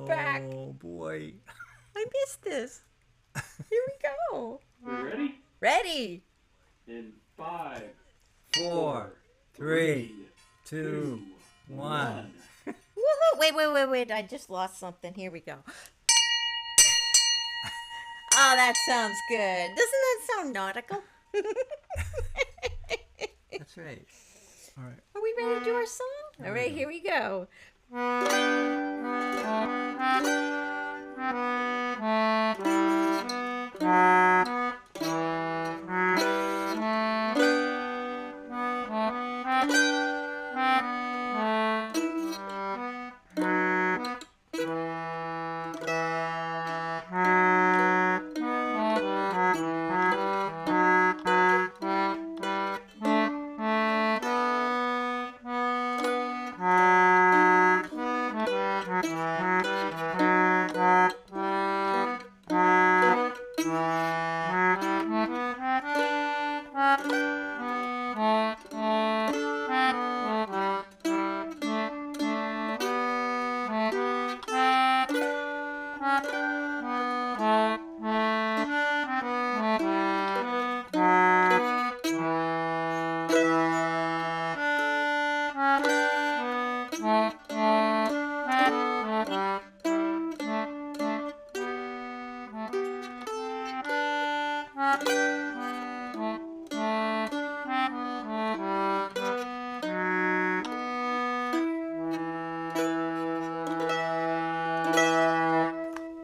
back. Oh boy. I missed this. Here we go. We're ready? Ready. In 5, 4, 3, 2, 1. Woohoo. Wait. I just lost something. Here we go. Oh, that sounds good. Doesn't that sound nautical? That's right. All right. Are we ready to do our song? All right, here we go.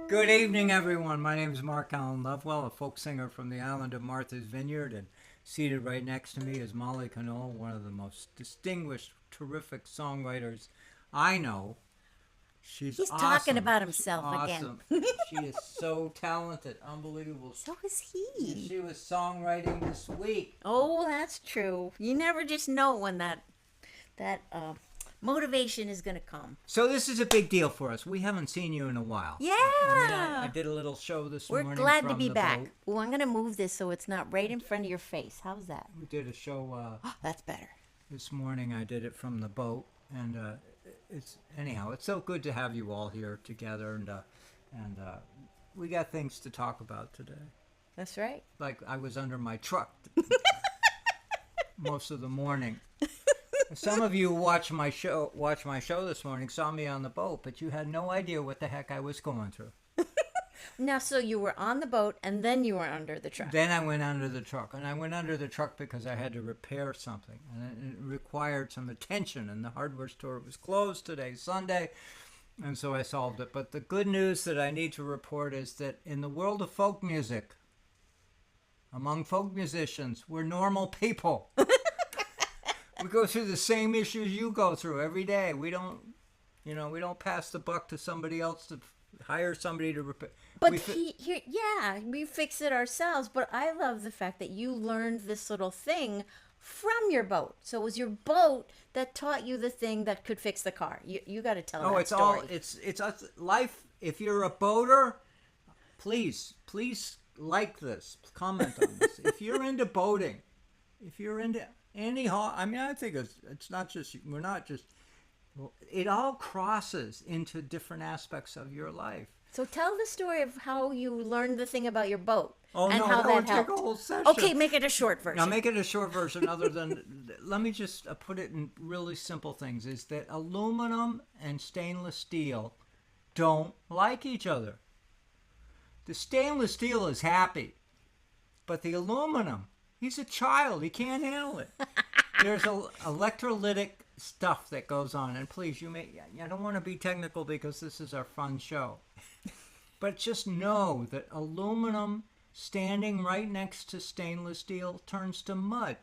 Good evening, everyone. My name is Mark Allen Lovewell, a folk singer from the island of Martha's Vineyard, and seated right next to me is Molly Canoe, one of the most distinguished, terrific songwriters I know. He's He's awesome. talking about himself Awesome. again. She is so talented, unbelievable. So is he. She was songwriting this week. Oh, that's true. You never just know when that motivation is going to come. So this is a big deal for us. We haven't seen you in a while. Yeah. I did a little show this We're morning. glad to from be the back. boat. Oh, I'm going to move this so it's not right in front of your face. How's that? We did a show That's better. this morning. I did it from the boat, and it's so good to have you all here together, and we got things to talk about today. That's right. Like I was under my truck most of the morning. Some of you watched my show this morning, saw me on the boat, but you had no idea what the heck I was going through. Now, so you were on the boat and then you were under the truck. Then I went under the truck, and I went under the truck because I had to repair something, and it required some attention, and the hardware store was closed today, Sunday, and so I solved it. But the good news that I need to report is that in the world of folk music, among folk musicians, we're normal people. We go through the same issues you go through every day. We don't pass the buck to somebody else to hire somebody to repair. But we fix it ourselves. But I love the fact that you learned this little thing from your boat. So it was your boat that taught you the thing that could fix the car. You got to tell that story. It's life. If you're a boater, please like this, comment on this. If you're into boating, if you're into I think it's not just, we're not just, it all crosses into different aspects of your life. So tell the story of how you learned the thing about your boat. Oh, and no, how that that would take helped. a whole session. Okay, make it a short version. Now, make it a short version other than, let me just put it in really simple things, is that aluminum and stainless steel don't like each other. The stainless steel is happy, but the aluminum, he's a child. He can't handle it. There's electrolytic stuff that goes on, and please, I don't want to be technical because this is our fun show, but just know that aluminum standing right next to stainless steel turns to mud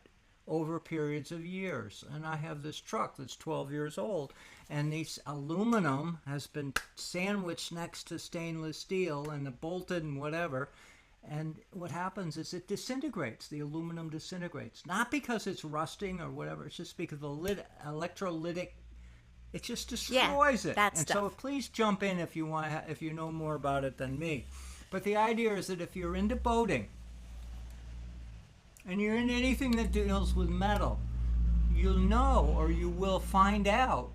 over periods of years. And I have this truck that's 12 years old, and this aluminum has been sandwiched next to stainless steel and bolted and whatever. And what happens is it disintegrates. The aluminum disintegrates. Not because it's rusting or whatever. It's just because the electrolytic, it just destroys it. That and stuff. so please jump in if you want, if you know more about it than me. But the idea is that if you're into boating and you're into anything that deals with metal, you'll know, or you will find out,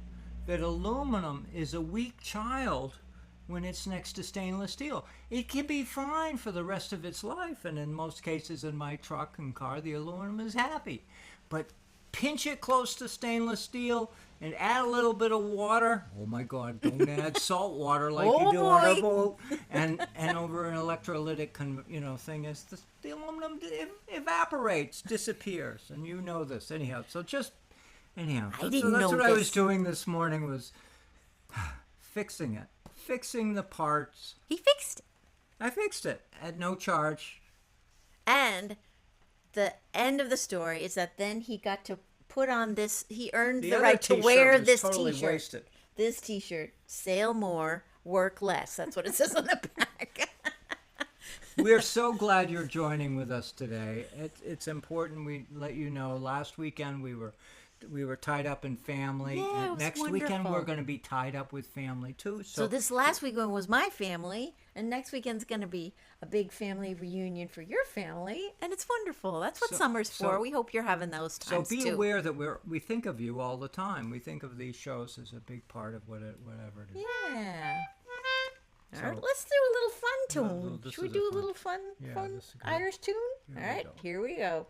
that aluminum is a weak child when it's next to stainless steel. It can be fine for the rest of its life, and in most cases in my truck and car, the aluminum is happy. But pinch it close to stainless steel and add a little bit of water. Oh my God, don't add salt water like Oh you do on a boy. boat. And over an electrolytic thing is the aluminum evaporates, disappears, and you know this anyhow. So just anyhow, I didn't that's know what I was this. doing this morning was fixing it, fixing the parts. He fixed it. I fixed it at no charge. And the end of the story is that then he got to put on this. He earned the other right to t-shirt wear was this totally T-shirt. wasted. This T-shirt: "Sail more, work less." That's what it says on the back. We're so glad you're joining with us today. It's important we let you know. Last weekend we were tied up in family. Yeah, it and was next weekend wonderful. we're going to be tied up with family too. So this last weekend was my family, and next weekend's going to be a big family reunion for your family, and it's wonderful. That's what So- summer's so- for. We hope you're having those So times be too. aware that we think of you all the time. We think of these shows as a big part of whatever it is. Yeah. All right, So- let's do a little fun No, tune. this Should we is a do a fun- little fun, Yeah, fun this is good. Irish tune? Here All we right, go. here we go.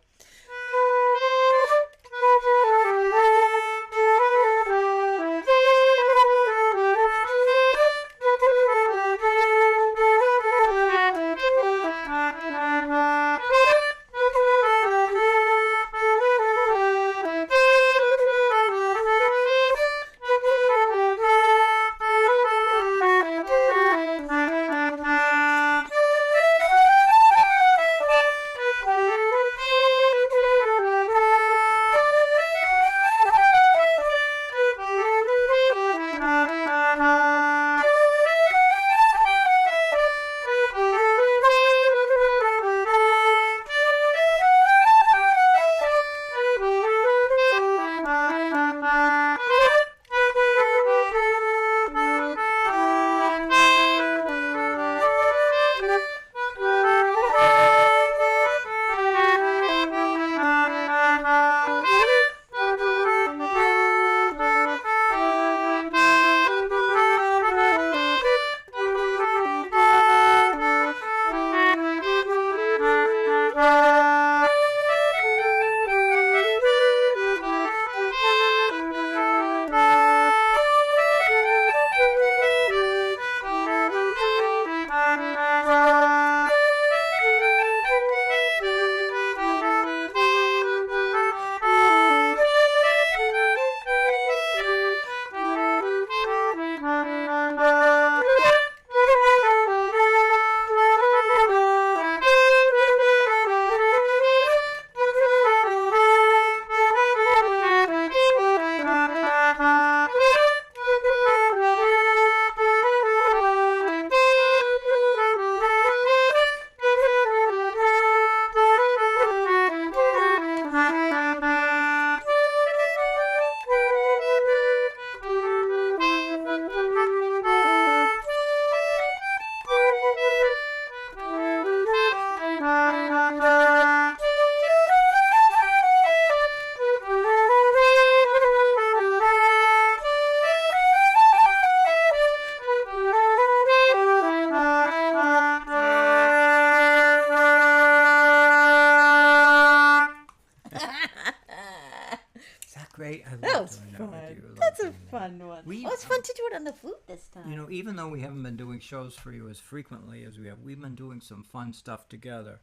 Is that great? I love That was doing fun. that with you. I love That's a doing that. fun one. We- Oh, it's fun to do it on the flute this time. You know, even though we haven't been doing shows for you as frequently as we have, we've been doing some fun stuff together.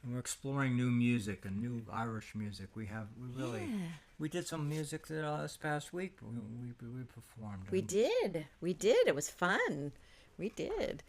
And we're exploring new music and new Irish music. We did some music this past week. We performed. We did. We did. It was fun. We did.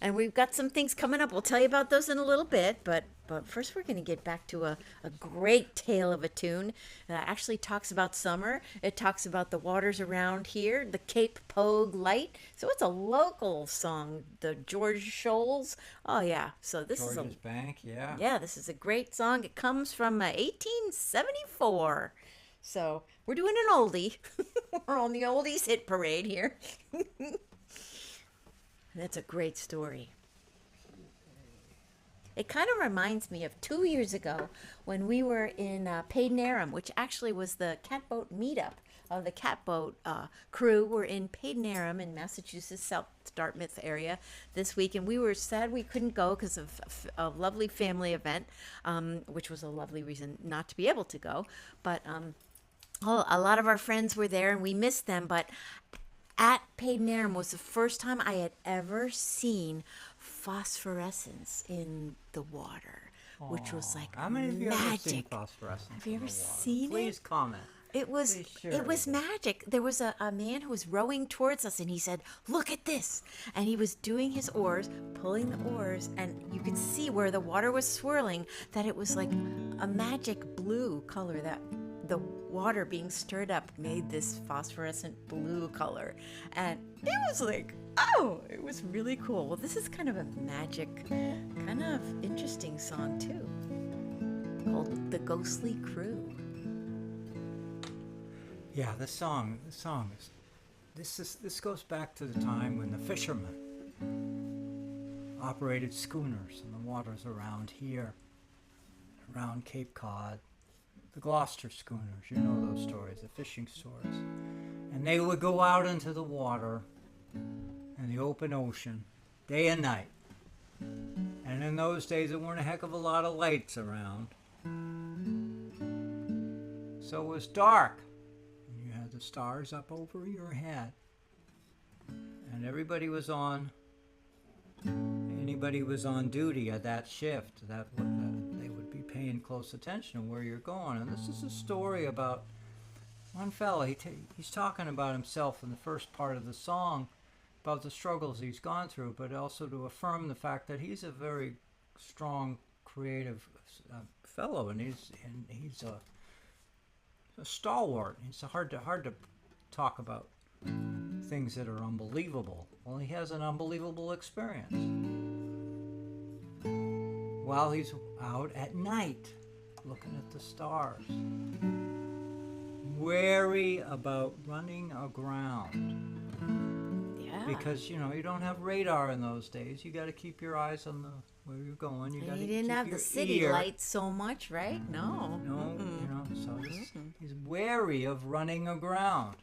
And we've got some things coming up. We'll tell you about those in a little bit. But first, we're going to get back to a great tale of a tune that actually talks about summer. It talks about the waters around here, the Cape Pogue Light. So it's a local song, the George Shoals. Oh, yeah. So this is George's Bank, yeah. yeah, this is a great song. It comes from 1874. So we're doing an oldie. We're on the oldies hit parade here. That's a great story. It kind of reminds me of 2 years ago when we were in Paden Aram, which actually was the catboat meetup the catboat crew were in Paden in Massachusetts, South Dartmouth area this week, and we were sad we couldn't go because of a lovely family event, which was a lovely reason not to be able to go. But a lot of our friends were there, and we missed them. But at Paden was the first time I had ever seen phosphorescence in the water, which was like How many of you have ever seen magic. phosphorescence? Have you in ever the water? seen Please it? comment. It was Please share it was with us. magic. There was a man who was rowing towards us, and he said, "Look at this!" And he was doing his oars, pulling the oars, and you could see where the water was swirling that it was like a magic blue color that the water being stirred up made this phosphorescent blue color, and it was like, oh, it was really cool. Well, this is kind of a magic, kind of interesting song too, called "The Ghostly Crew." Yeah, the song is. This goes back to the time when the fishermen operated schooners in the waters around here, around Cape Cod, the Gloucester schooners. You know those stories, the fishing stories. And they would go out into the water in the open ocean, day and night. And in those days, there weren't a heck of a lot of lights around, so it was dark. You had the stars up over your head, and anybody was on duty at that shift, that they would be paying close attention to where you're going. And this is a story about one fella. He's talking about himself in the first part of the song, about the struggles he's gone through, but also to affirm the fact that he's a very strong, creative fellow, and he's a stalwart. It's hard to talk about things that are unbelievable. Well, he has an unbelievable experience while he's out at night looking at the stars, wary about running aground. Yeah. Because you don't have radar in those days. You got to keep your eyes on where you're going. You got And to he didn't keep have your the city ear. lights so much, right? No. No, so he's wary of running aground.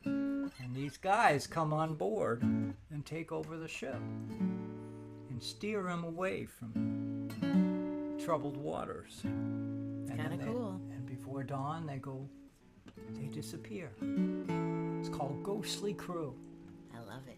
And these guys come on board and take over the ship and steer him away from troubled waters. And Kinda then cool. And before dawn, they disappear. It's called Ghostly Crew. I love it.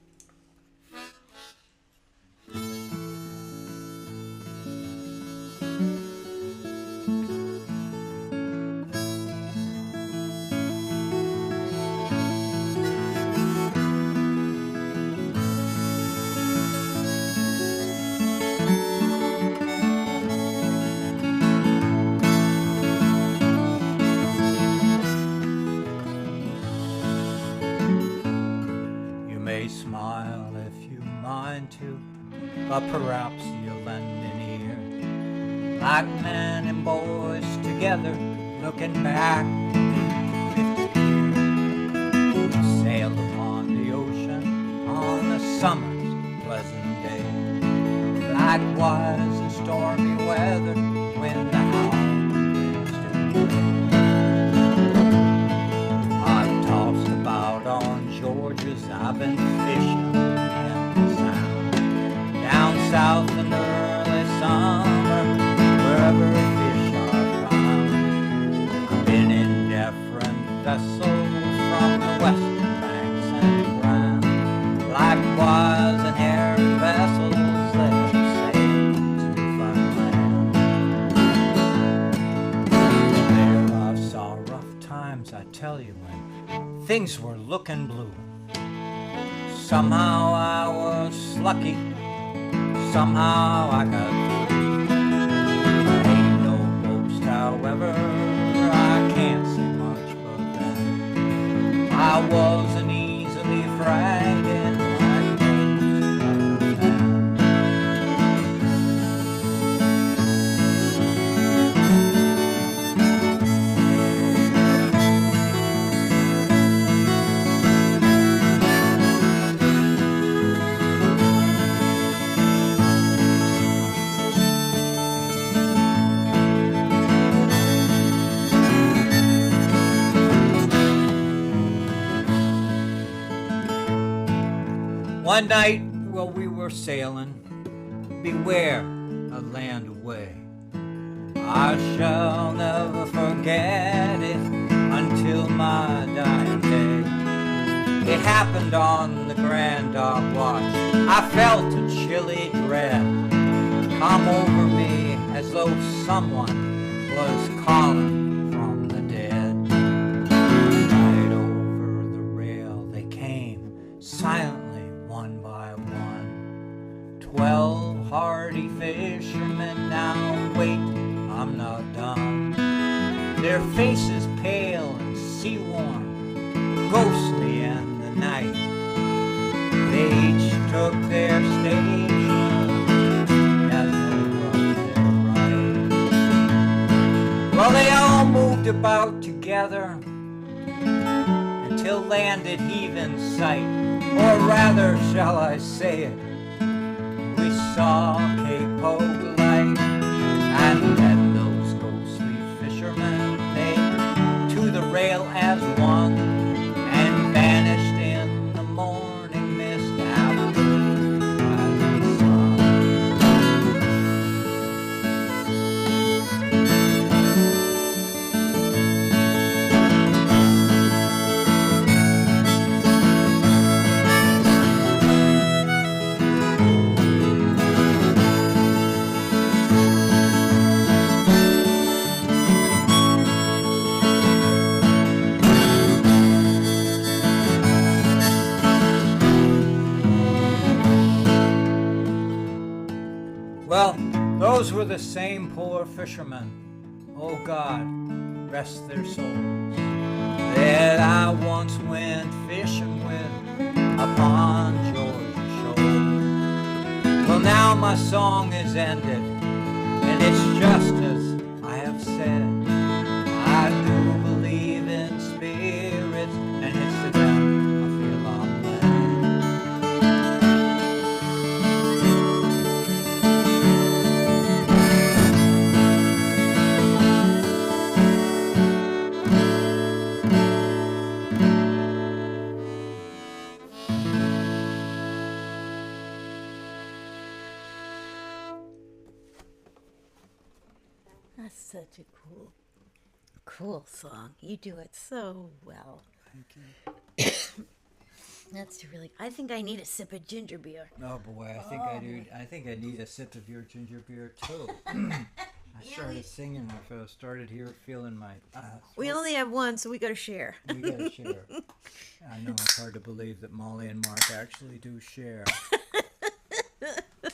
You may smile if you mind to, but perhaps you'll lend an ear. Like men and boys together, looking back 50 years. We sailed upon the ocean on a summer's pleasant day. Likewise in stormy weather, when the howling winds do blow. I've tossed about on Georgia's, I've been fishing in the Sound. Down south in early summer, wherever fish are found. I've been in different vessels from the western banks and ground. Likewise in hairy vessels that have sailed to Newfoundland. There I saw rough times, I tell you, when things were looking blue. Somehow I was lucky, somehow I got through. Ain't no boast, however, I can't say much but that I wasn't easily frightened like most other men. One night while we were sailing, beware a land away. I shall never forget it until my dying day. It happened on the Grand Dark Watch. I felt a chilly dread come over me as though someone was calling from the dead. Right over the rail they came, silently one by one. 12 hardy fishermen. Now wait, I'm not done. Their faces pale and sea-worn, ghostly in the night. They each took their station as they rode their right. Well, they all moved about together until land had heave in sight. Or rather, shall I say it, we saw Cape Hope light. And then those ghostly fishermen, they to the rail as one, and vanished in the morning mist after the rising sun. Well, those were the same poor fishermen, oh God, rest their souls, that I once went fishing with upon Georgia's shore. Well, now my song is ended, and it's just as I have said. I do believe in spirits, and it's to them I feel I'm led. That's such a cool song. You do it so well. Thank you. That's really. I think I need a sip of ginger beer. Oh boy, I think I do. I think I need a sip of your ginger beer too. I started singing when I started here, feeling my. We only have one, so we got to share. We gotta share. I know it's hard to believe that Molly and Mark actually do share.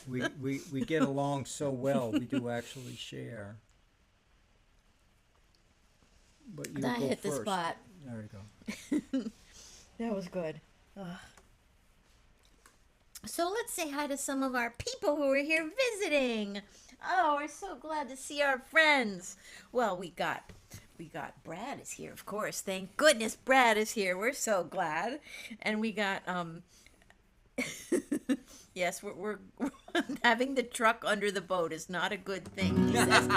We get along so well. We do actually share. But you I go hit first. the spot. There you go. That was good. Ugh. So let's say hi to some of our people who are here visiting. Oh, we're so glad to see our friends. Well, we got Brad is here, of course. Thank goodness Brad is here. We're so glad. And we got yes, we're having the truck under the boat is not a good thing. He says.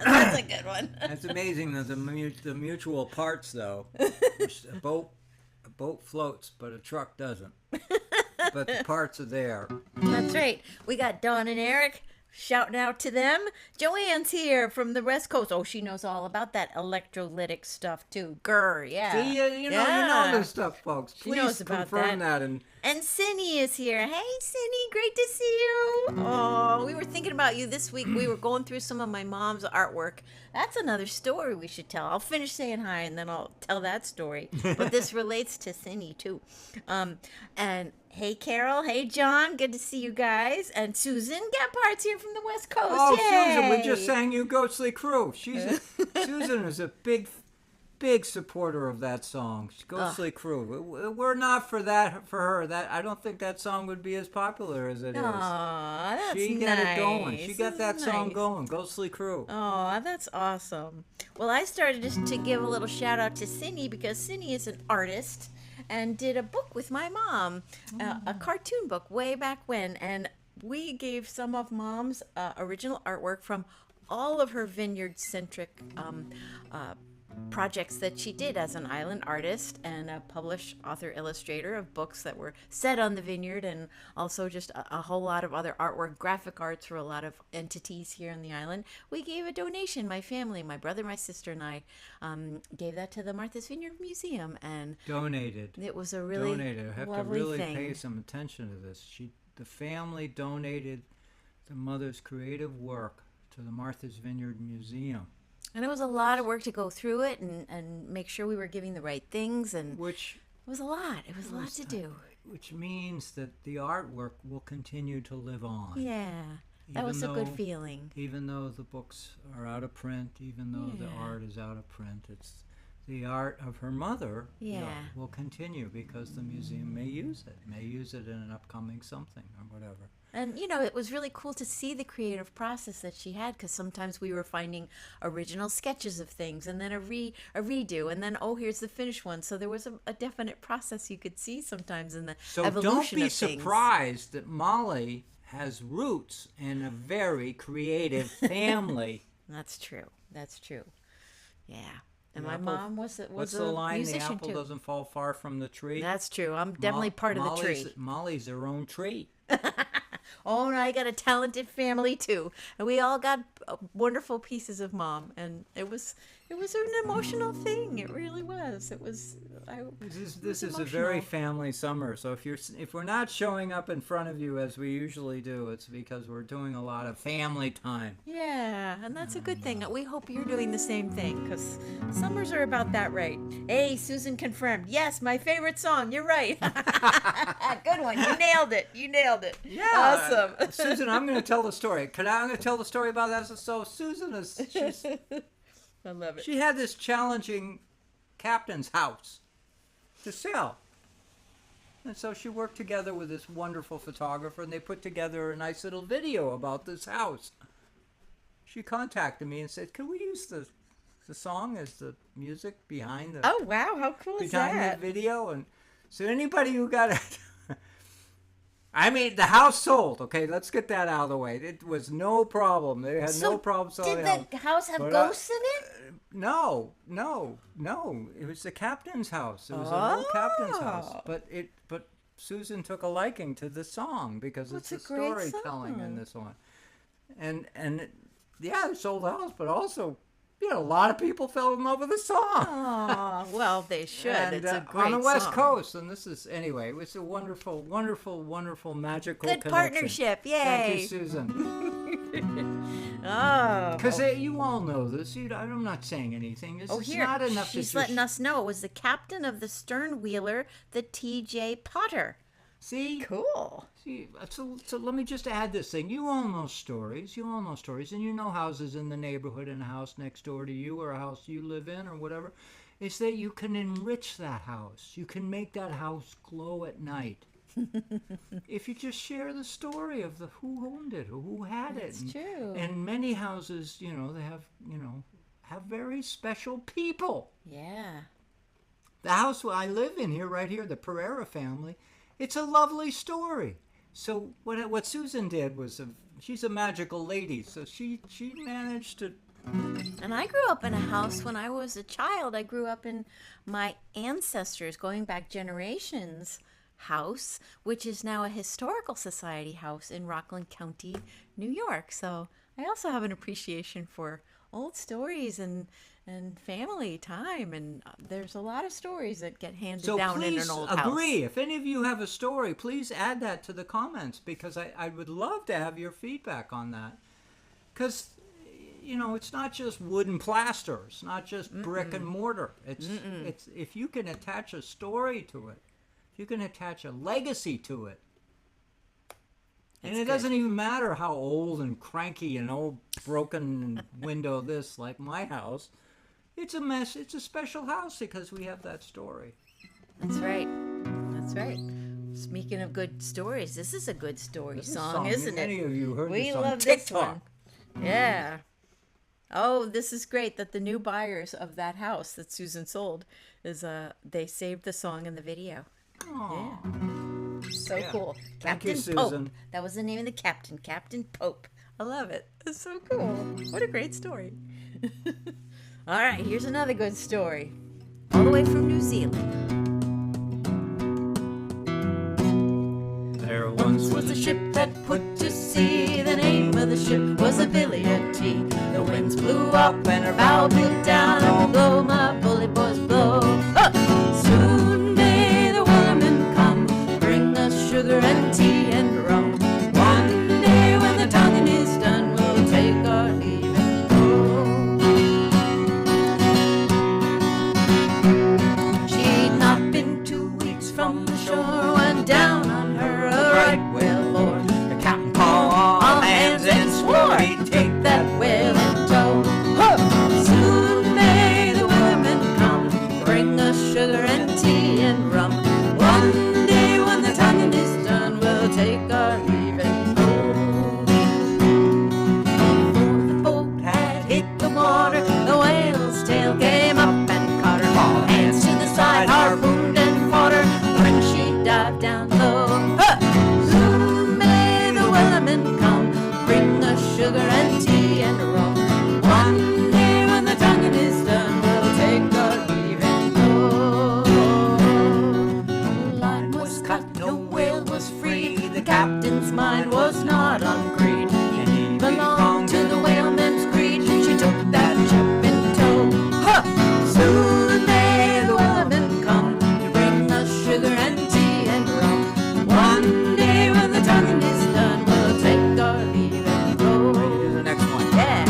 That's a good one. That's amazing that the mutual parts though. A boat floats, but a truck doesn't. But the parts are there. That's right. We got Dawn and Eric. Shouting out to them. Joanne's here from the West Coast. Oh, she knows all about that electrolytic stuff too. Grr, yeah. See, you know this stuff, folks. She Please knows about confirm that. And Cindy is here. Hey, Cindy, great to see you. Oh, we were thinking about you this week. We were going through some of my mom's artwork. That's another story we should tell. I'll finish saying hi and then I'll tell that story. But this relates to Cindy too. And hey, Carol. Hey, John. Good to see you guys. And Susan Gephardt's here from the West Coast. Oh, Yay! Susan, we just sang you Ghostly Crew. Susan is a big supporter of that song, Ghostly Crew. We're not for her. That I don't think that song would be as popular as it is. Aw, that's She got it going. She got that That's song nice. going, Ghostly Crew. Oh, that's awesome. Well, I started just to give a little shout out to Cindy because Cindy is an artist and did a book with my mom, a cartoon book way back when. And we gave some of Mom's original artwork from all of her vineyard-centric projects that she did as an island artist and a published author illustrator of books that were set on the vineyard, and also just a whole lot of other artwork, graphic arts for a lot of entities here on the island. We gave a donation. My family, my brother, my sister, and I gave that to the Martha's Vineyard Museum, and Donated. it was a really Donated. I have to lovely really thing. pay some attention to this. The family donated the mother's creative work to the Martha's Vineyard Museum, And it was a lot of work to go through it and make sure we were giving the right things. And which it was a lot. It was a lot to do. which means that the artwork will continue to live on. Yeah. That Even was a good though- feeling. Even though the books are out of print, even though the Yeah. art is out of print, it's the art of her mother Yeah. will continue because the museum may use it in an upcoming something or whatever. And, you know, it was really cool to see the creative process that she had, because sometimes we were finding original sketches of things and then a redo, and then, oh, here's the finished one. So there was a definite process you could see sometimes in the So evolution don't be of things. surprised that Molly has roots in a very creative family. That's true. That's true. Yeah. And The my apple- mom was What's a the line? The musician apple too. doesn't fall far from the tree. That's true. I'm definitely part of the tree. Molly's her own tree. Oh, and I got a talented family too, and we all got wonderful pieces of mom, and it was an emotional thing. It really was. It was. This is a very family summer. So if we're not showing up in front of you as we usually do, it's because we're doing a lot of family time. Yeah, and that's a good thing. We hope you're doing the same thing, because summers are about that, right? Hey, Susan confirmed. Yes, my favorite song. You're right. Good one. You nailed it. You nailed it. Awesome. Susan, I'm going to tell the story. I'm going to tell the story about that. So Susan I love it. she had this challenging captain's house to sell. And so she worked together with this wonderful photographer, and they put together a nice little video about this house. She contacted me and said, "Can we use the song as the music behind the Oh wow, how cool is behind that? the video?" And so anybody who got it, I mean, the house sold. Okay, let's get that out of the way. It was no problem. They had no problem selling Did the house. the house have But, ghosts in it? No. It was the captain's house. It was an old captain's house. Oh. But Susan took a liking to the song because What's it's a the great storytelling in song. this one. And it sold the house, but also, a lot of people fell in love with the song. Oh, well, they should. And, It's a great on the West song. Coast, and this is anyway. It was a wonderful, wonderful, wonderful, magical Good connection. partnership. Yay. Thank you, Susan. Oh. Because you all know this. I'm not saying anything. This Oh, is here. not enough She's to letting just us know it was the captain of the stern wheeler, the T.J. Potter. see. Cool. See, so let me just add this thing. You all know stories. And you know houses in the neighborhood and a house next door to you or a house you live in or whatever. It's that you can enrich that house. You can make that house glow at night. If you just share the story of who owned it or who had it. That's true. And many houses, they have very special people. Yeah. The house I live in here, right here, the Pereira family, it's a lovely story. So what Susan did was, she's a magical lady, so she managed to. And I grew up in a house when I was a child. I grew up in my ancestors, going back generations, house, which is now a historical society house in Rockland County, New York. So I also have an appreciation for old stories and family time, and there's a lot of stories that get handed So down in please an old agree. house. If any of you have a story, please add that to the comments because I would love to have your feedback on that. Because it's not just wood and plaster. It's not just brick and mortar. It's if you can attach a story to it, if you can attach a legacy to it. And it doesn't even matter how old and cranky and old broken window this, like my house. It's a mess. It's a special house because we have that story. That's right. That's right. Speaking of good stories, this is a good story This song, isn't it? Many of you heard We this on love TikTok. this one. Yeah. Oh, this is great that the new buyers of that house that Susan sold they saved the song in the video. Aw. So Yeah. cool. Thank you, Captain Pope. Susan. That was the name of the captain, Captain Pope. I love it. It's so cool. What a great story. All right, here's another good story. All the way from New Zealand. There Once was a ship that put to sea. The name of the ship was a Billiard Tea. The winds blew up and her bow blew down. And blow, my bully boys, blow. Soon may the Wellerman come, bring us sugar and tea and rum. One day when the tonguing is done, we'll take our leave and go. She'd not been 2 weeks from the shore when down on her a right whale bore. The captain called all hands and swore he'd take that whale in tow. Soon may the Wellerman come, bring us sugar and tea and rum. One day when the tonguing is done, we'll take our leave and go. Before the boat had hit the water, the whale's tail came up and caught her. All hands to the side, harpooned and fought her when she dived down low. Soon may the Wellerman come, bring us sugar and tea and rum. One day when the tonguing is done, we'll take our leave and go. No line was cut, no whale was free. The captain's mind was not on greed, and he belonged to the whaleman's creed. She took that ship in tow. Soon may the Wellerman come to bring us sugar and tea and rum. One day when the tonguing is done, we'll take our leave and go. Ready to the next one. Yeah.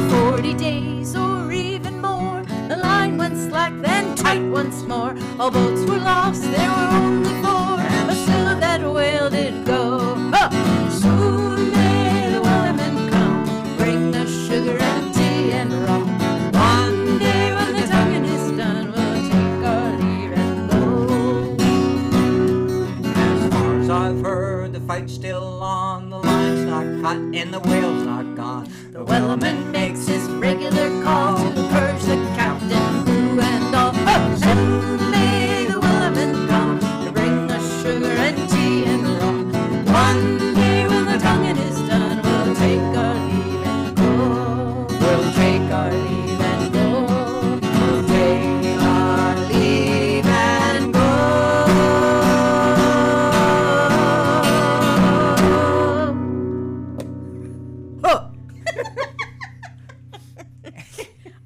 For 40 days or even more, the line went slack, then tight once more. All boats were lost, there were only 4, but still that whale did go. Soon may the Wellerman come, bring us sugar and tea and rum. One day when the tonguing is done, we'll take our leave and go. As far as I've heard, the fight's still on. The line's not cut and the whale's not gone. The Wellerman makes his regular call to purge the captain, crew, and all. Soon may the Wellerman come to bring us sugar and tea and rum. One day when the tonguing is done, we'll take our leave and go. We'll take our leave and go. We'll take our leave and go.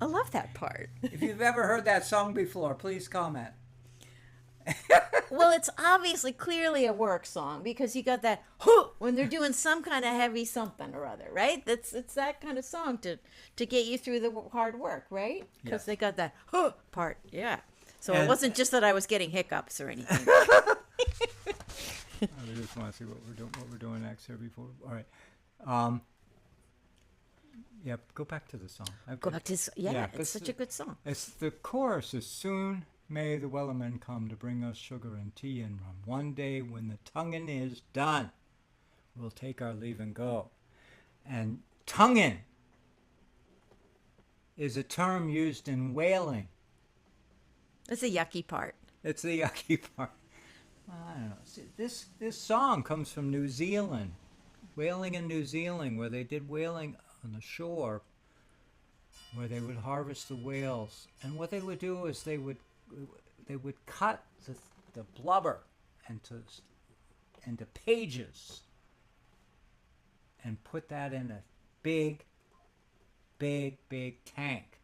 I love that part. If you've ever heard that song before, please comment. Well, it's obviously clearly a work song because you got that when they're doing some kind of heavy something or other, right? It's that kind of song to get you through the hard work, right? Because Yes. they got that part, yeah. So it And- wasn't just that I was getting hiccups or anything. I just want to see what we're doing next here before. All right. Yep. Go back to the song. Go back to Yeah, it's this- such a good song. It's the chorus is soon may the Wellerman come to bring us sugar and tea and rum. One day when the tonguing is done, we'll take our leave and go. And tonguing is a term used in whaling. That's a yucky part. It's the yucky part. I don't know. See, this song comes from New Zealand, whaling in New Zealand, where they did whaling on the shore, where they would harvest the whales, and what they would do is they would cut the blubber into pages, and put that in a big tank,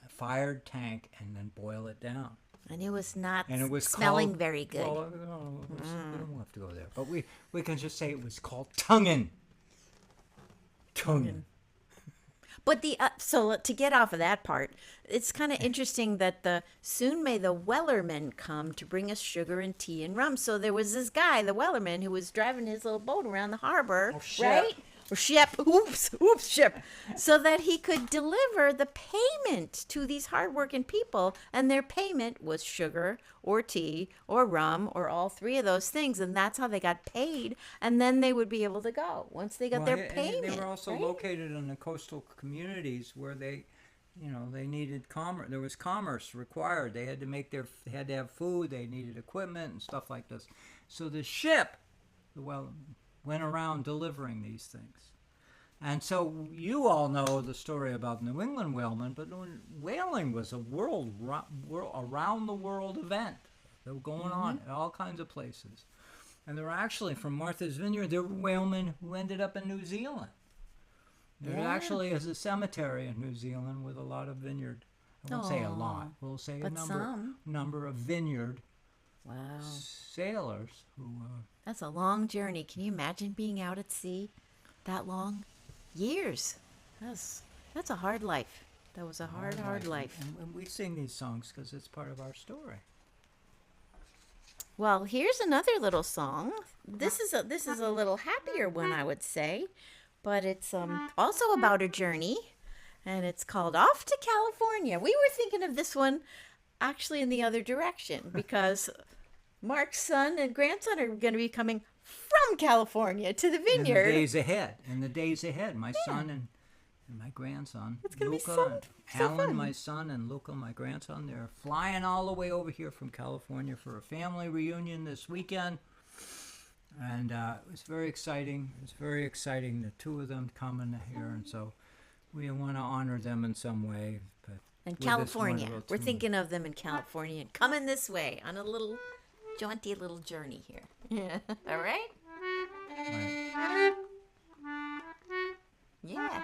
a fired tank, and then boil it down. And it was not And it was smelling called, very good. Well, no, we don't have to go there, but we can just say it was called tonguing. Tonguing. But so to get off of that part, it's kind of interesting that soon may the Wellerman come to bring us sugar and tea and rum. So there was this guy, the Wellerman, who was driving his little boat around the harbor, ship. right? Or ship, oops, ship, so that he could deliver the payment to these hardworking people, and their payment was sugar or tea or rum or all 3 of those things, and that's how they got paid, and then they would be able to go once they got their and payment. they were also right? located in the coastal communities where they needed commerce. There was commerce required. They had to had to have food. They needed equipment and stuff like this. So the ship, went around delivering these things. And so you all know the story about New England whalemen, but whaling was a around the world event. They were going on at all kinds of places. And there were actually, from Martha's Vineyard, there were whalemen who ended up in New Zealand. There actually is a cemetery in New Zealand with a lot of vineyard. I won't say a lot. We'll say a But some. number of vineyard Wow. sailors who. That's a long journey. Can you imagine being out at sea that long? Years. That's a hard life. That was a hard life. And we sing these songs because it's part of our story. Well, here's another little song. This is a little happier one, I would say, but it's also about a journey, and it's called "Off to California." We were thinking of this one actually in the other direction because Mark's son and grandson are going to be coming from California to the vineyard. In the days ahead, my son and my grandson, It's gonna be Luca, so Alan, fun. my son, and Luca, my grandson, they're flying all the way over here from California for a family reunion this weekend. And it was very exciting. It was very exciting, the two of them coming here. And so we want to honor them in some way. But In with this California. wonderful We're tune. thinking of them in California and coming this way on a little jaunty little journey here. Yeah. All right? Right. Yeah.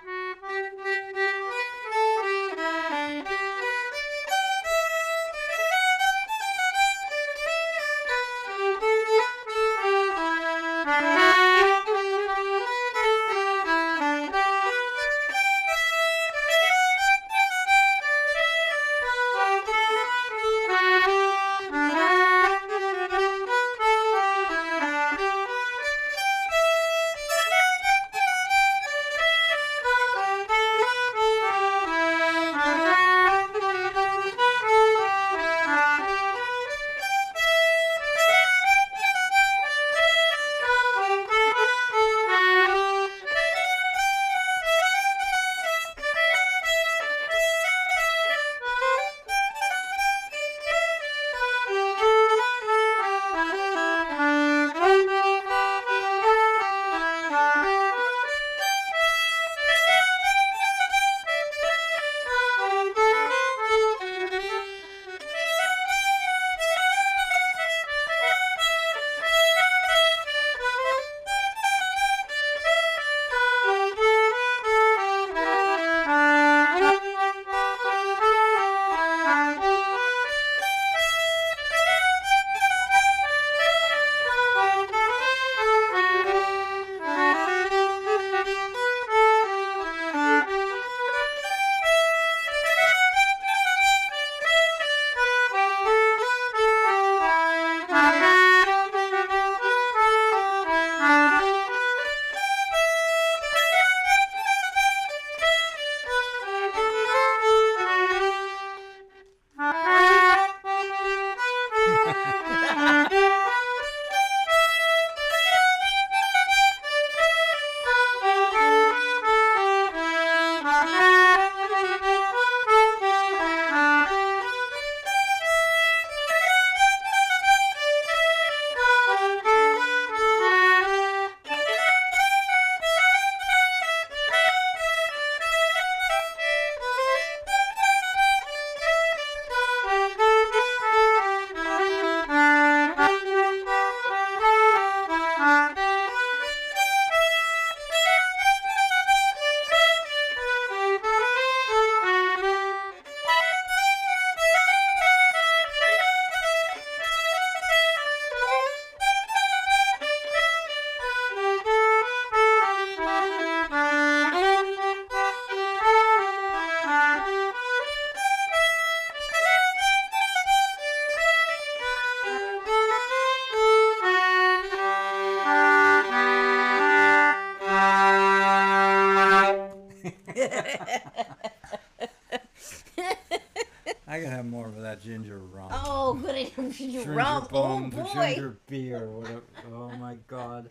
I gotta have more of that ginger rum. Oh, good. Ginger Rum. Oh, bum, the boy. ginger beer. Whatever. Oh my God.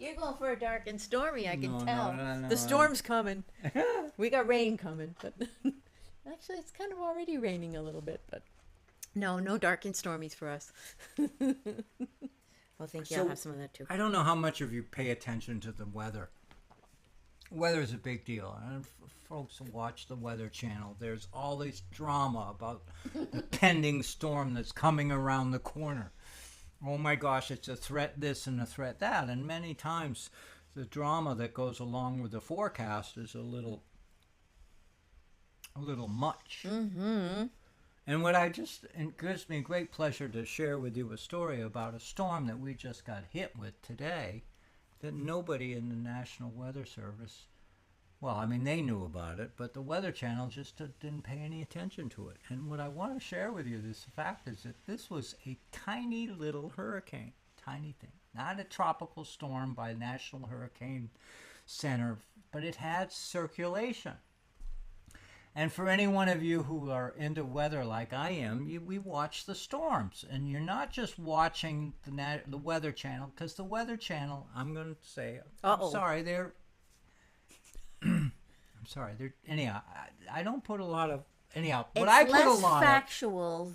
You're going for a dark and stormy, I can No, no, tell. no, The storm's coming. We got rain coming, but actually it's kind of already raining a little bit, but no dark and stormies for us. Well, thank you. I'll So- have some of that too. I don't know how much of you pay attention to the weather. Weather's a big deal, and folks who watch the Weather Channel, there's all this drama about the pending storm that's coming around the corner. Oh my gosh, it's a threat this and a threat that, and many times the drama that goes along with the forecast is a little much. Mm-hmm. And it gives me great pleasure to share with you a story about a storm that we just got hit with today that nobody in the National Weather Service, well, I mean, they knew about it, but the Weather Channel just didn't pay any attention to it. And what I want to share with you, this fact, is that this was a tiny little hurricane, tiny thing, not a tropical storm by National Hurricane Center, but it had circulation. And for any one of you who are into weather like I am, we watch the storms. And you're not just watching the Weather Channel, because the Weather Channel, I'm going to say, Uh-oh. I'm sorry, I'm sorry, anyhow, I don't put a lot of, anyhow, but It's I put less a lot of, factual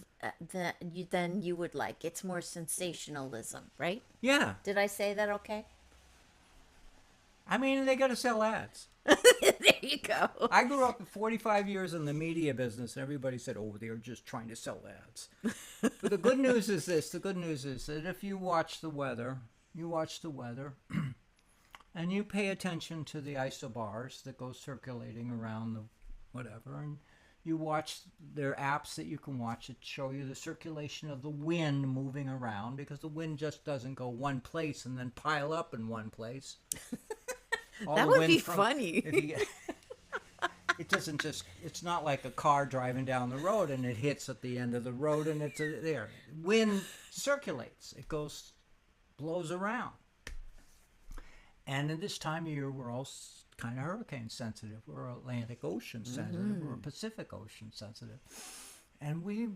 than you would like. It's more sensationalism, right? yeah. Did I say that okay? I mean, they got to sell ads. There you go. I grew up 45 years in the media business, and everybody said, oh, they're just trying to sell ads. But the good news is this. The good news is that if you watch the weather, and you pay attention to the isobars that go circulating around the whatever, and you watch their apps that you can watch that show you the circulation of the wind moving around, because the wind just doesn't go one place and then pile up in one place. All That the would wind be from- funny. if you get- it doesn't just, it's not like a car driving down the road and it hits at the end of the road and it's there. Wind circulates. It blows around. And at this time of year, we're all kind of hurricane sensitive. We're Atlantic Ocean sensitive. We're Pacific Ocean sensitive. And we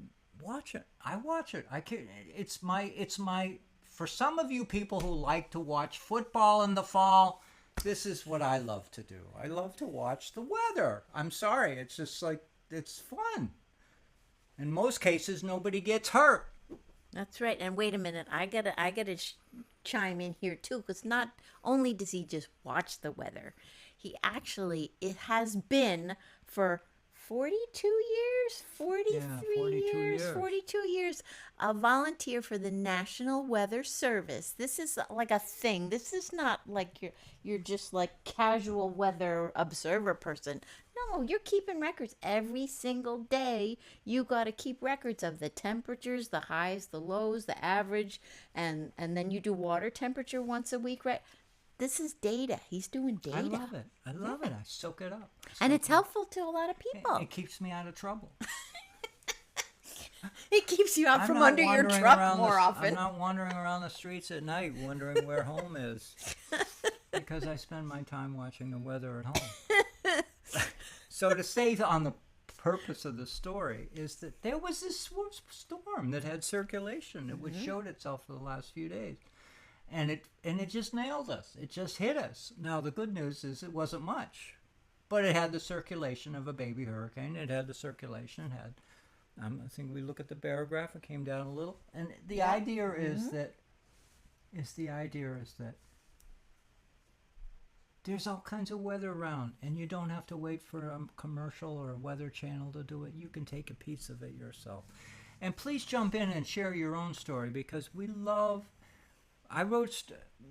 watch it. I watch it. I can't, it's my, for some of you people who like to watch football in the fall, this is what I love to do. I love to watch the weather. I'm sorry. It's just like, it's fun. In most cases, nobody gets hurt. That's right. And wait a minute, I gotta chime in here too, because not only does he just watch the weather, he actually, it has been for 42 years, 43 42 years, years. 42 years, a volunteer for the National Weather Service. This is like a thing. This is not like you're just like casual weather observer person. No, you're keeping records every single day. You got to keep records of the temperatures, the highs, the lows, the average, and then you do water temperature once a week, right? This is data. He's doing data. I love it. I love it. I soak it up. And it's helpful to a lot of people. It keeps me out of trouble. It keeps you out I'm from not under your wandering truck around more I'm often. not wandering around the streets at night wondering where home is, because I spend my time watching the weather at home. So to stay on the purpose of the story is that there was this storm that had circulation that was showed itself for the last few days. And it just nailed us. It just hit us. Now the good news is it wasn't much, but it had the circulation of a baby hurricane. It had the circulation. It had, I think we look at the barograph. It came down a little. And the idea is that there's all kinds of weather around, and you don't have to wait for a commercial or a Weather Channel to do it. You can take a piece of it yourself. And please jump in and share your own story, because we love.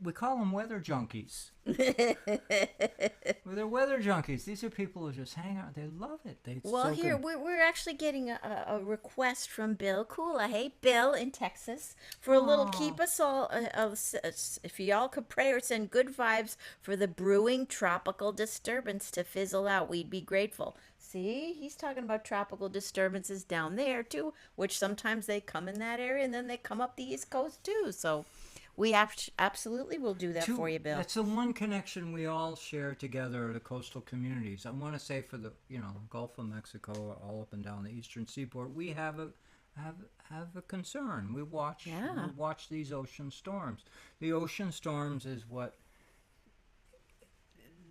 We call them weather junkies. Well, they're weather junkies. These are people who just hang out. They love it. Well, here we're actually getting a request from Bill Kula. Hey, Bill in Texas, for a little keep us all. If y'all could pray or send good vibes for the brewing tropical disturbance to fizzle out, we'd be grateful. See, he's talking about tropical disturbances down there too, which sometimes they come in that area and then they come up the East Coast too. So we absolutely will do that for you, Bill. That's the one connection we all share together, the coastal communities. I want to say for the Gulf of Mexico, all up and down the eastern seaboard, we have a concern. We watch these ocean storms. The ocean storms is what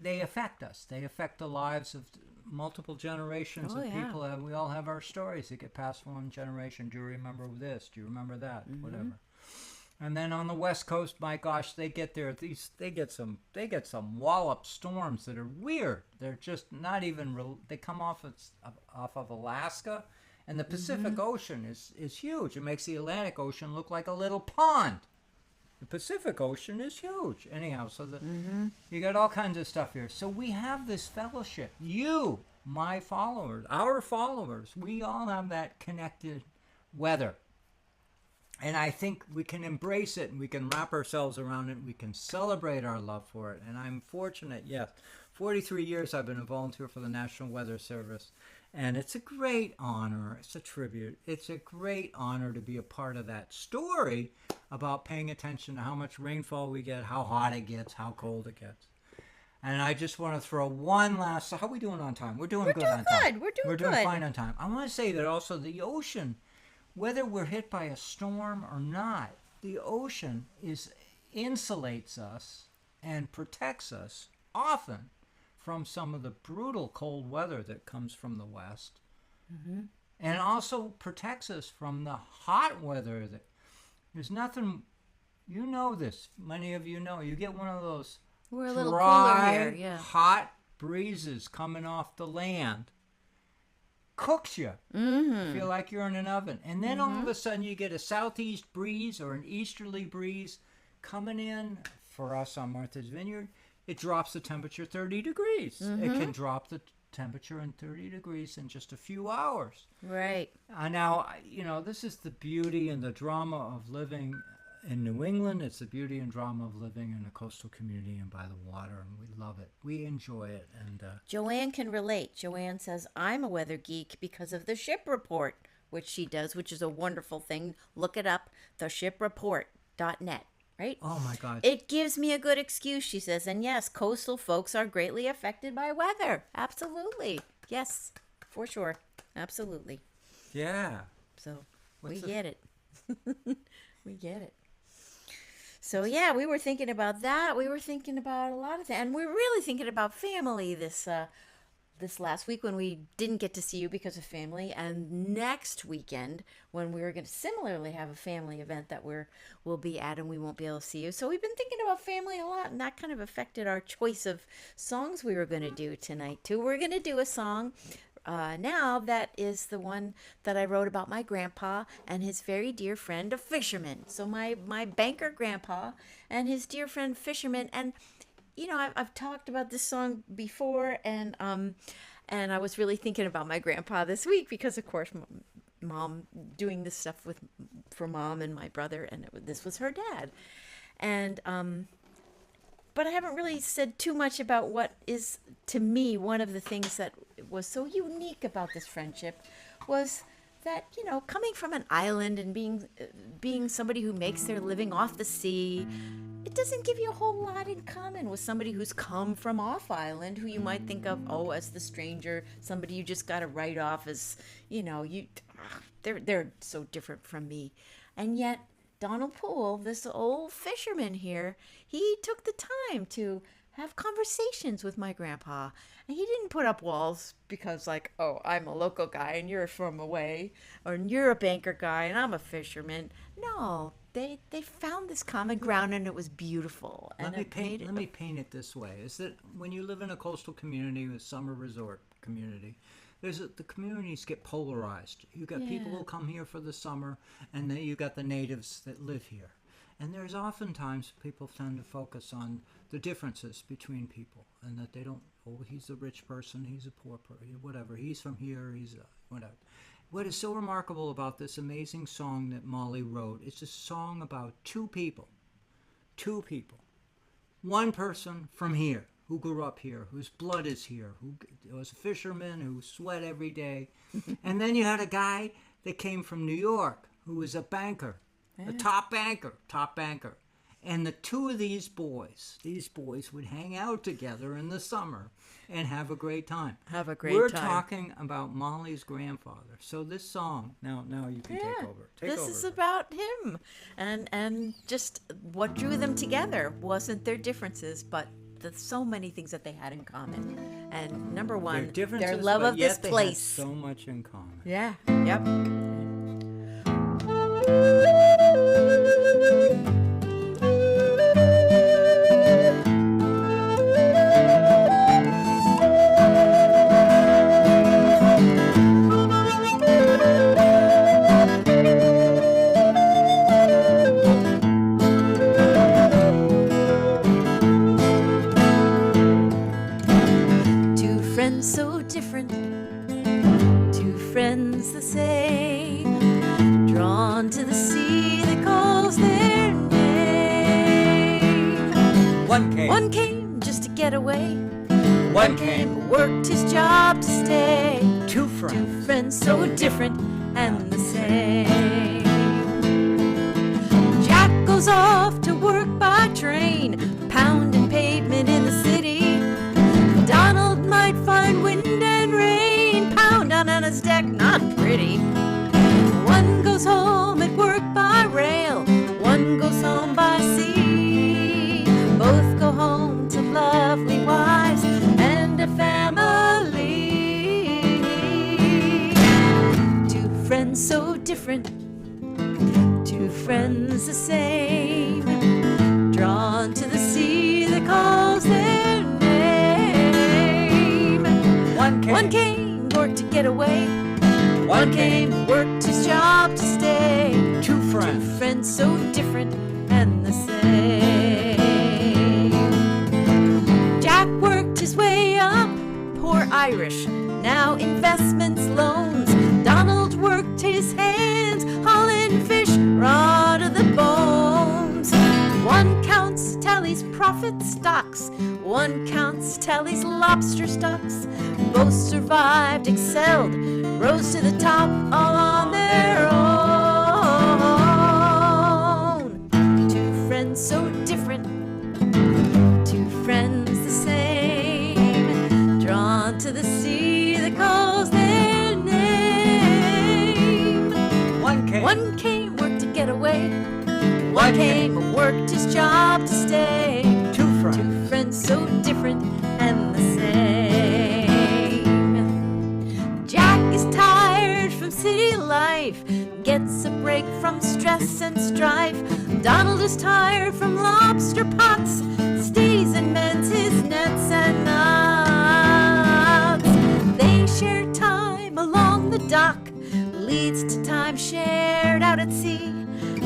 they affect us. They affect the lives of multiple generations of people. We all have our stories that get passed from one generation. Do you remember this? Do you remember that? Whatever. And then on the West Coast, my gosh, they get some wallop storms that are weird. They're just not even they come off of Alaska, and the Pacific Ocean is huge. It makes the Atlantic Ocean look like a little pond. The Pacific Ocean is huge. Anyhow, so you got all kinds of stuff here. So we have this fellowship. You, my followers, our followers, we all have that connected weather. And I think we can embrace it, and we can wrap ourselves around it, and we can celebrate our love for it. And I'm fortunate, yes. 43 years I've been a volunteer for the National Weather Service. And it's a great honor. It's a tribute. It's a great honor to be a part of that story about paying attention to how much rainfall we get, how hot it gets, how cold it gets. And I just want to throw one last... So how are we doing on time? We're doing good on time. We're doing fine on time. I want to say that also the ocean... Whether we're hit by a storm or not, the ocean insulates us and protects us often from some of the brutal cold weather that comes from the west, and also protects us from the hot weather. There's nothing, you know this, many of you know, you get one of those We're a little dry, cooler here, yeah. hot breezes coming off the land. Cooks you. Feel like you're in an oven. And then all of a sudden you get a southeast breeze or an easterly breeze coming in. For us on Martha's Vineyard, it drops the temperature 30 degrees. It can drop the temperature in 30 degrees in just a few hours. Right. Now, this is the beauty and the drama of living in New England. It's the beauty and drama of living in a coastal community and by the water, and we love it. We enjoy it. And Joanne can relate. Joanne says, I'm a weather geek because of the Ship Report, which she does, which is a wonderful thing. Look it up, theshipreport.net, right? oh my God, It gives me a good excuse, she says. And yes, coastal folks are greatly affected by weather. Absolutely. Yes, for sure. Absolutely. yeah. So What's we the- get it. We get it. So yeah, we were thinking about that. We were thinking about a lot of things, and we were really thinking about family this last week when we didn't get to see you because of family, and next weekend when we were going to similarly have a family event that we'll be at, and we won't be able to see you. So we've been thinking about family a lot, and that kind of affected our choice of songs we were going to do tonight too. We're going to do a song. Now that is the one that I wrote about my grandpa and his very dear friend, a fisherman. So my banker grandpa and his dear friend fisherman. And I've talked about this song before, and I was really thinking about my grandpa this week because, of course, mom doing this stuff for mom and my brother, and this was her dad, and but I haven't really said too much about what is, to me, one of the things that was so unique about this friendship was that, coming from an island and being somebody who makes their living off the sea, it doesn't give you a whole lot in common with somebody who's come from off island, who you might think of, as the stranger, somebody you just got to write off as, they're so different from me. And yet, Donald Poole, this old fisherman here, he took the time to have conversations with my grandpa. And he didn't put up walls because, I'm a local guy and you're from away, or you're a banker guy and I'm a fisherman. No, they found this common ground, and it was beautiful. And Let me paint it this way: is that when you live in a coastal community, a summer resort community, the communities get polarized. You got people who come here for the summer, and then you got the natives that live here. And there's oftentimes people tend to focus on the differences between people, and that they don't, he's a rich person, he's a poor person, whatever, he's from here, he's whatever. What is so remarkable about this amazing song that Molly wrote, it's a song about two people. One person from here, who grew up here, whose blood is here, who was a fisherman, who sweat every day. And then you had a guy that came from New York, who was a banker, a top banker. And the two of these boys would hang out together in the summer and have a great time. We're talking about Molly's grandfather. So this song, now you can take over. This is about him, and just what drew them together wasn't their differences, but so many things that they had in common. And number one, their love of this place. So much in common. Yeah. Yep. friends so different, two friends the same, drawn to the sea that calls their name. One came just to get away. One came, worked his job to stay. Two Two friends. friends so different and the same. Jack goes off to work by train, pounding pavement in the city. Donald might find wind and rain, pound down on his deck, not pretty. One goes home at work by rail, one goes home by sea. Both go home to lovely wives and a family. Two friends so different, two friends the same, drawn to the sea that calls their name. One came, worked to get away. One came, worked his job to stay. Two Two friends. friends so different and the same. Jack worked his way up, poor Irish, now investments, loans. Donald worked his hands, hauling fish raw to the bones. One counts, tallies profit stocks, one counts, tallies lobster stocks. Both survived, excelled, rose to the top all on their own. Two friends so different, two friends the same, drawn to the sea that calls their name. One came, worked to get away. One came, worked his job to stay. Two friends. Two friends so different and the same. Jack is tired from city life, gets a break from stress and strife. Donald is tired from lobster pots, stays and mends his nets and knots. They share time along the dock, leads to time shared out at sea.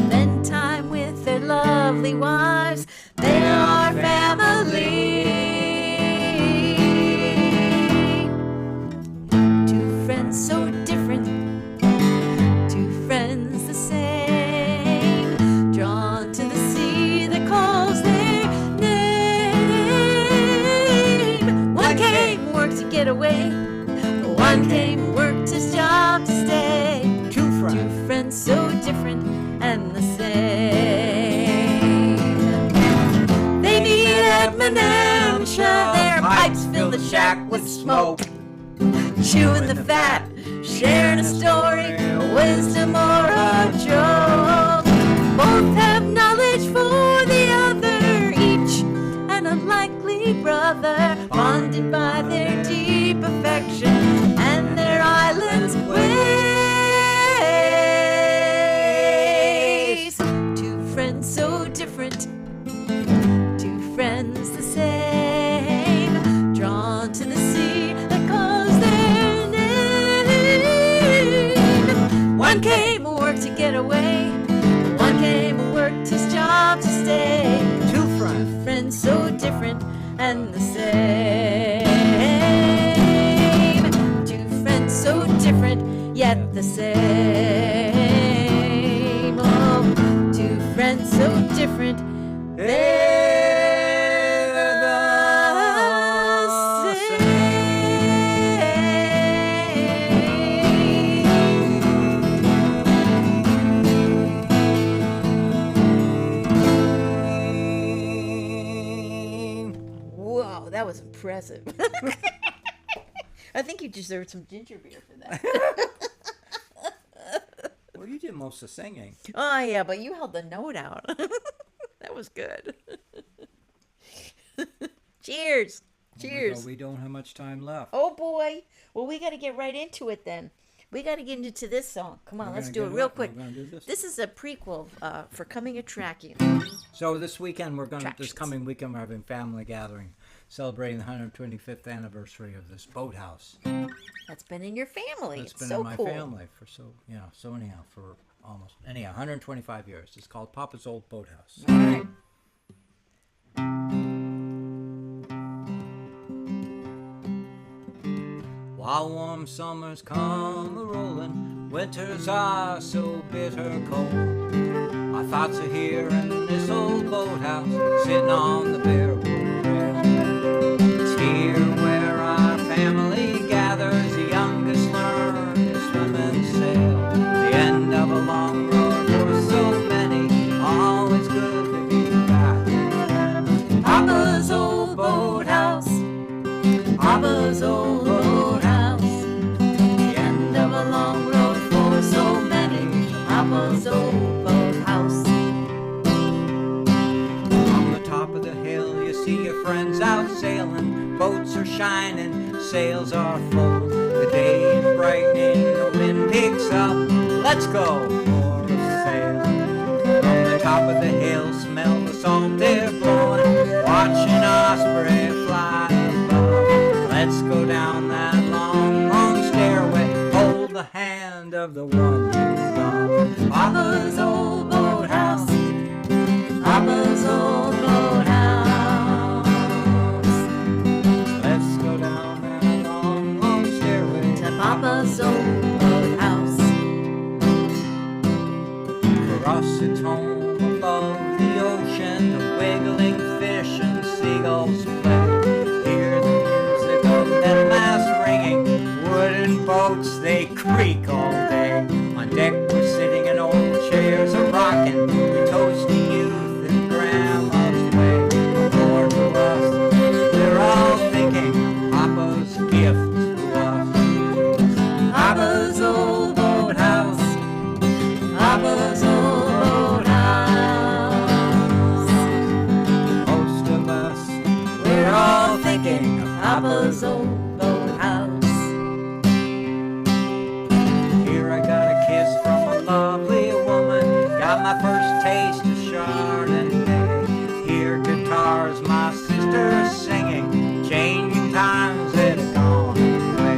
Then time with their lovely wives, they are family. Two friends so different, two friends the same, drawn to the sea that calls their name. One came, worked to get away. One came, worked his job to stay. Two Two friends. friends so different and the same. They meet at Menamsha, their pipes fill the shack with smoke. Chewing the fat, sharing a story, a wisdom or a joke. Both have knowledge for the other, each an unlikely brother, bonded by their deep affection and their island's ways. Two friends so different, two friends the same, drawn to the sea that calls their name. One came, worked to get away. One came, worked his job to stay. Two friends. Friends so different and the same. Two friends so different yet the same. Oh, two friends so different. They're the Same. Whoa, that was impressive. I think you deserved some ginger beer for that. Well, you did most of the singing. Oh, yeah, but you held the note out. That was good. Cheers. Cheers. We don't have much time left. Oh, boy. Well, we got to get right into it then. We got to get into this song. Come on, We're let's gonna do it get real what? quick. We're gonna do this? This is a prequel for Coming Attraction. So this weekend this Attractions. coming weekend we're having family gathering, celebrating the 125th anniversary of this boathouse. That's been in your family. It's It's been so in my cool. family for for almost 125 years. It's called Papa's Old Boathouse. All right. while warm summers come a-rolling, winters are so bitter cold. My thoughts are here in this old boathouse, sitting on the bare wood rail. It's here where our family gathers, the youngest learn to swim and sail. The end of a long road for so many, always good to be back. Papa's old boathouse, Papa's old boathouse. The end of a long road for so many, Papa's old boathouse. On the top of the hill you see your friends out sailing. Boats are shining, sails are full. The day is brightening, the wind picks up. Let's go for a sail. From the top of the hill, smell the salt air blowing. Watch an osprey fly above. Let's go down that long, long stairway. Hold the hand of the one you love. Papa's old boathouse, Papa's old boathouse. Let's go down that long, long stairway To Papa's old boathouse. For us it's home above the ocean, the wiggling fish and seagulls play. Hear the music of that mast ringing, wooden boats they creak all day. On deck we're sitting in old chairs a rocking, we toast to youth in grandma's way. Aboard to us, we're all thinking Papa's gift to us. Papa's old boathouse, Papa's old boathouse. Most of us, we're all thinking of Papa's old boathouse. Here I got a kiss from a lovely woman, got my first taste of Chardonnay. Hear guitars, my sister singing, changing times that have gone away.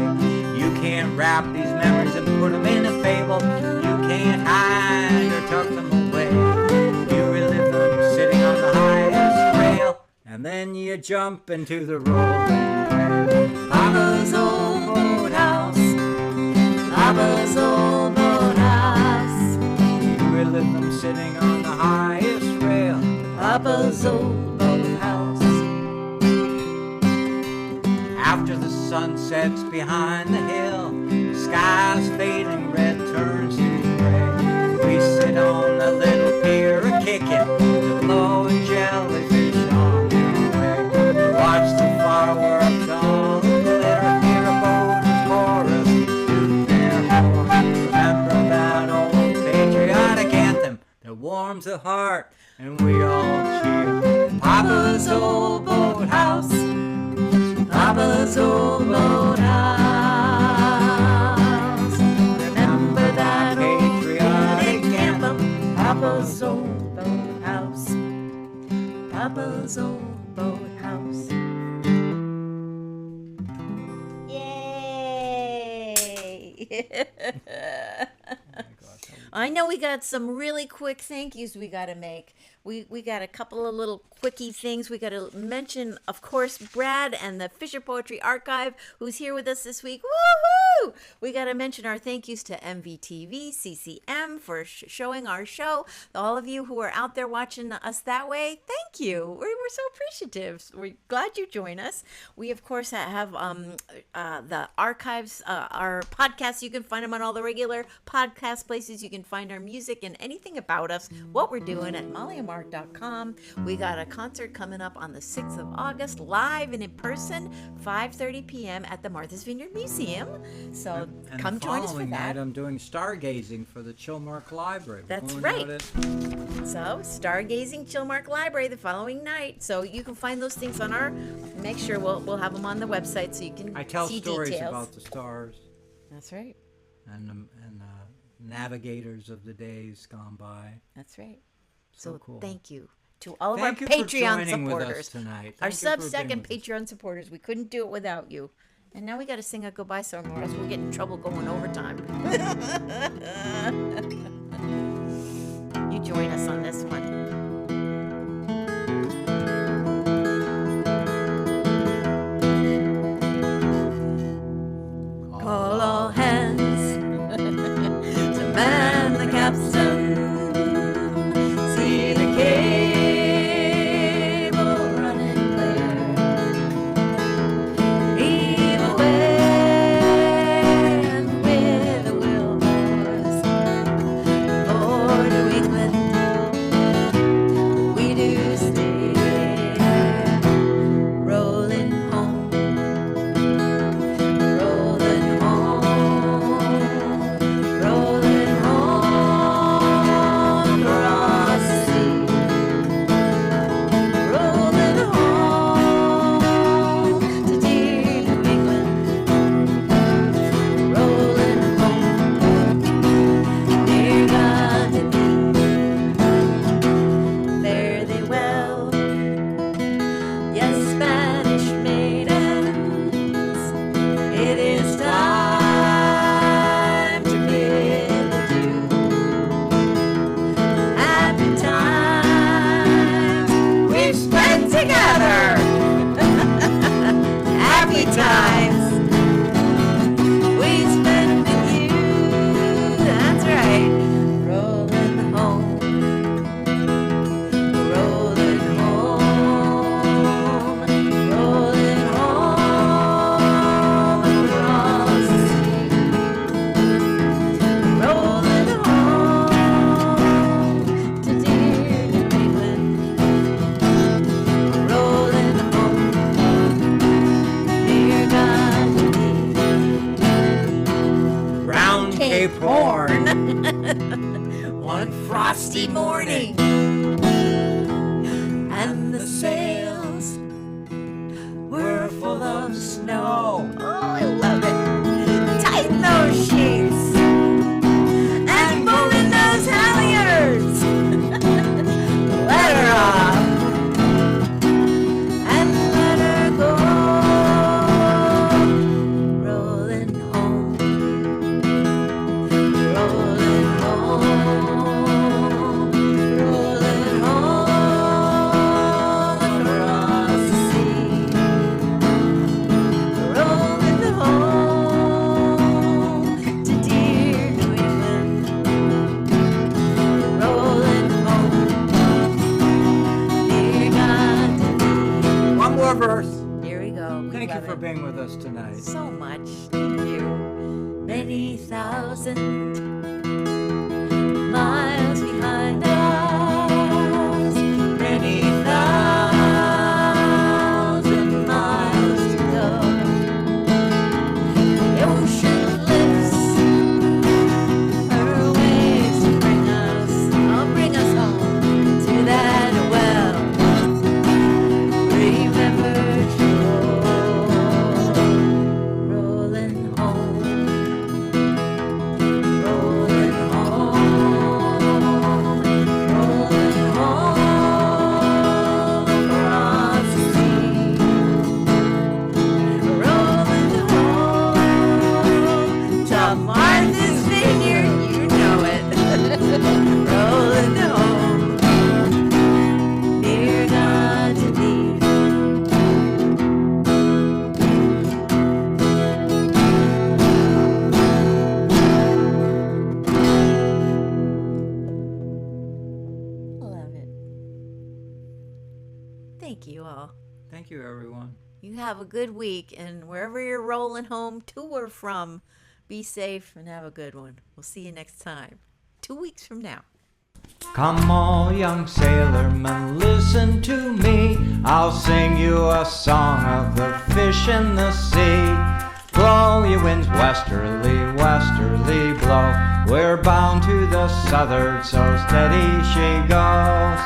You can't wrap these memories and put them in a fable. You can't hide or tuck them away. You relive them sitting on the highest rail, and then you jump into the rolling wave. Papa's old boathouse, Papa's old boathouse. You relive them sitting on the highest rail, Papa's old boathouse. After the sun sets behind the hill, the sky's fading, red turns to gray. We sit on a little pier a-kicking, the blowing jellyfish on their way. We watch the fireworks all glitter, hear a boater's chorus toot their horn. Remember that old patriotic anthem that warms the heart, and we all cheer. Papa's old boathouse, Papa's old boathouse. Remember that patriotic anthem, Papa's old boathouse, Papa's old boathouse. Yay! I know we got some really quick thank yous we got to make. We got a couple of little quickie things. We got to mention, of course, Brad and the Fisher Poetry Archive, who's here with us this week. Woohoo! We got to mention our thank yous to MVTV, CCM for showing our show. All of you who are out there watching us that way, thank you. We're so appreciative. We're glad you join us. We, of course, have the archives, our podcasts. You can find them on all the regular podcast places. You can find our music and anything about us, what we're doing at mollyandmark.com. We got a concert coming up on the 6th of August, live and in person, 5:30 p.m. at the Martha's Vineyard Museum. So And come the join us for following that. night, I'm doing stargazing for the Chilmark Library. We're That's going right. out at- So Stargazing Chilmark Library the following night. So you can find those things on our. Make sure we'll have them on the website so you can I tell see stories details. about the stars That's right. and the navigators of the days gone by. That's right. So So cool. thank you to all of Thank our you for Patreon joining with us supporters. tonight. Our Thank you for Substack being and with us. Patreon supporters. We couldn't do it without you. And now we got to sing a goodbye song or else we'll get in trouble going overtime. You join us on this one. misty morning, and the sails were full of snow. Oh, I love it. Tighten those sheets and move in those halyards. Let her off and let her go. Rolling home, rolling home, rolling home across the sea. Rolling home to dear New England. Rolling home, dear God to thee. One more verse. Here we go. We Thank you love for it being with us tonight. so much. Thank you. Many thousand miles behind us. Many thousand miles to go. The ocean lifts her waves to bring us home to that well remembered shore. Rolling home, rolling home, rolling home across the sea. Rolling home to Martha's Vineyard, you know it. Rolling home, dear God to thee. Love it. Thank you all. Thank you, everyone. You have a good week, and wherever you're rolling home to or from, be safe and have a good one. We'll see you next time, 2 weeks from now. Come all young sailormen, listen to me. I'll sing you a song of the fish in the sea. Blow, ye winds, westerly, westerly blow. We're bound to the southward, so steady she goes.